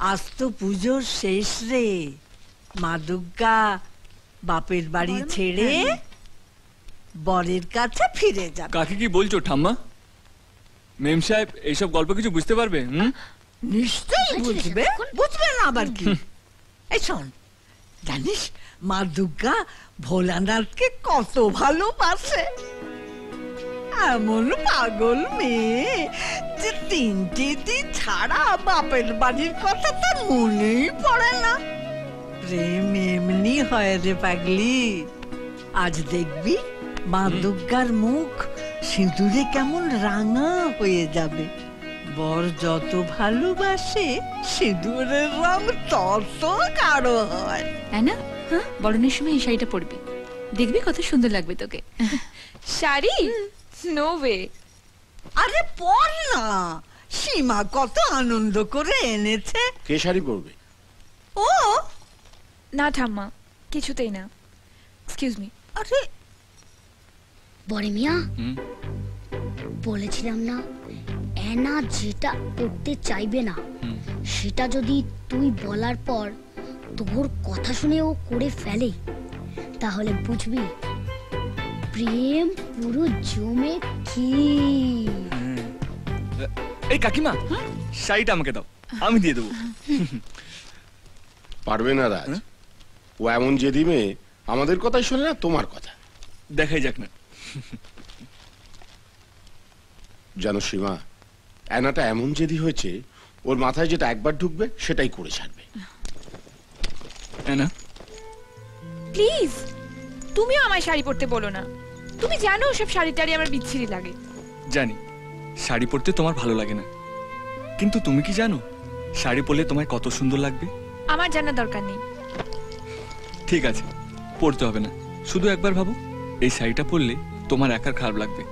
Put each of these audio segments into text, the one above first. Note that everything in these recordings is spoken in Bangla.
আজ তো পুজোর শেষ রে। মা দুর্গা বাপের বাড়ি ছেড়ে বরের কাছে ফিরে যাবে। কাকে কি বলছো ঠাম্মা? মেম সাহেব এইসব গল্প কিছু বুঝতে পারবে? নিশ্চয়ই বুঝবে, বুঝবে না আবার কি? এই শোন, জানিস মা দুর্গা ভোলানাথকে কত ভালোবাসে। এমন পাগল মেয়ে যে 3টে দিন ছাড়া বাপের বাড়ির কথা তার মনেই পড়ে না। প্রেম এমনি হয় রে পাগলি। আজ দেখবি মা দুর্গার মুখ সিঁদুরে কেমন রাঙা হয়ে যাবে। বর যত ভালোবাসে সিঁদুরের রং তত গাঢ় হয়। তাই না? হ্যাঁ, বরণের সময় এই শাড়িটা পরবি, দেখবি কত সুন্দর লাগবে তোকে। শাড়ি? No way. আরে পর না, সীমা কত আনন্দ করে এনেছে। কে শাড়ি পরবে? ও না ঠাম্মা, কিছুতেই না। Excuse me. আরে বড় মিয়া, বলেছিলাম না এনা যেটা করতে চাইবে না সেটা যদি তুই বলার পর তোর কথা শুনে ও করে ফেলে, তাহলে বুঝবি প্রেম পুরো জমে কি। এই কাকিমা, শাড়িটা আমাকে দাও, আমি দিয়ে দেবো। পারবে না রাজ, ও এমন জেদি মেয়ে, আমাদের কথাই শোনে না, তোমার কথা। দেখাই যাক না। জানো সীমা, অ্যানাটা এমন জেদি হয়েছে, ওর মাথায় যেটা একবার ঢুকবে সেটাই করে ছাড়বে। অ্যানা প্লিজ, তুমিও আমায় শাড়ি পরতে বলো না। তুমি জানো সব শাড়ি টাড়ি আমার বিচ্ছিরি লাগে। জানি শাড়ি পরতে তোমার ভালো লাগে না, কিন্তু তুমি কি জানো শাড়ি পরলে তোমায় কত সুন্দর লাগবে? আমার জানার দরকার নেই। ঠিক আছে, পরতে হবে না, শুধু একবার ভাবো, এই শাড়িটা পরলে তোমার একার খারাপ লাগবে,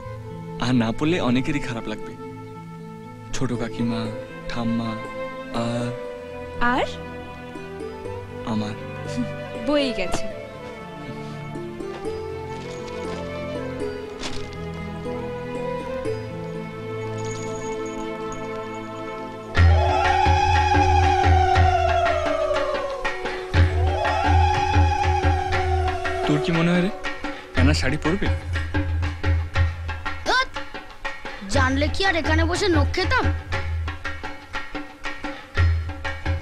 আর না পরলে অনেকেরই খারাপ লাগবে। ছোট কাকিমা, ঠাম্মা আর আমার। বই গেছে। তোর কি মনে হয় রে, অ্যানা শাড়ি পরবে? জানলে কি আর এখানে বসে নখ খেতাম?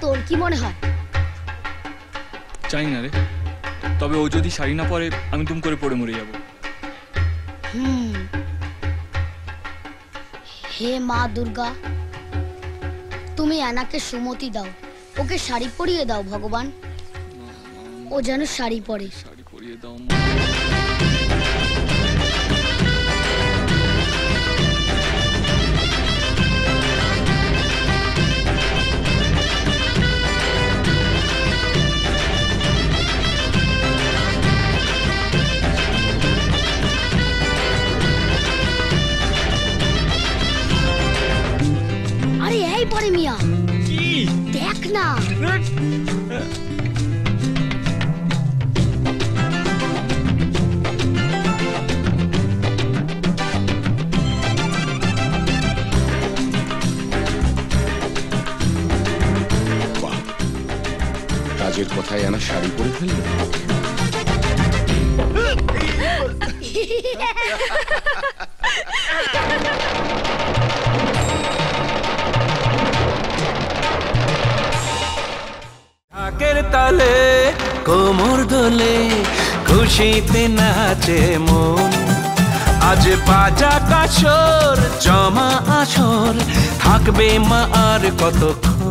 তোর কি মনে হয়? চাই না রে, তবে ও যদি শাড়ি না পরে আমি তুম করে পড়ে মরে যাব। হে মা দুর্গা, তুমি অ্যানাকে সুমতি দাও, ওকে শাড়ি পরিয়ে দাও ভগবান, ও যেন শাড়ি পরে। শাড়ি পরিয়ে দাও। আরে এই পরে মিয়া, কি দেখ না। রাজের কথায় অ্যানা শাড়ি পরে ফেললো। ঢাকের তালে কোমর দোলে খুশিতে নাচে মন, আজ বাজা কাসর জমা আসর থাকবে মা আর কতক্ষণ।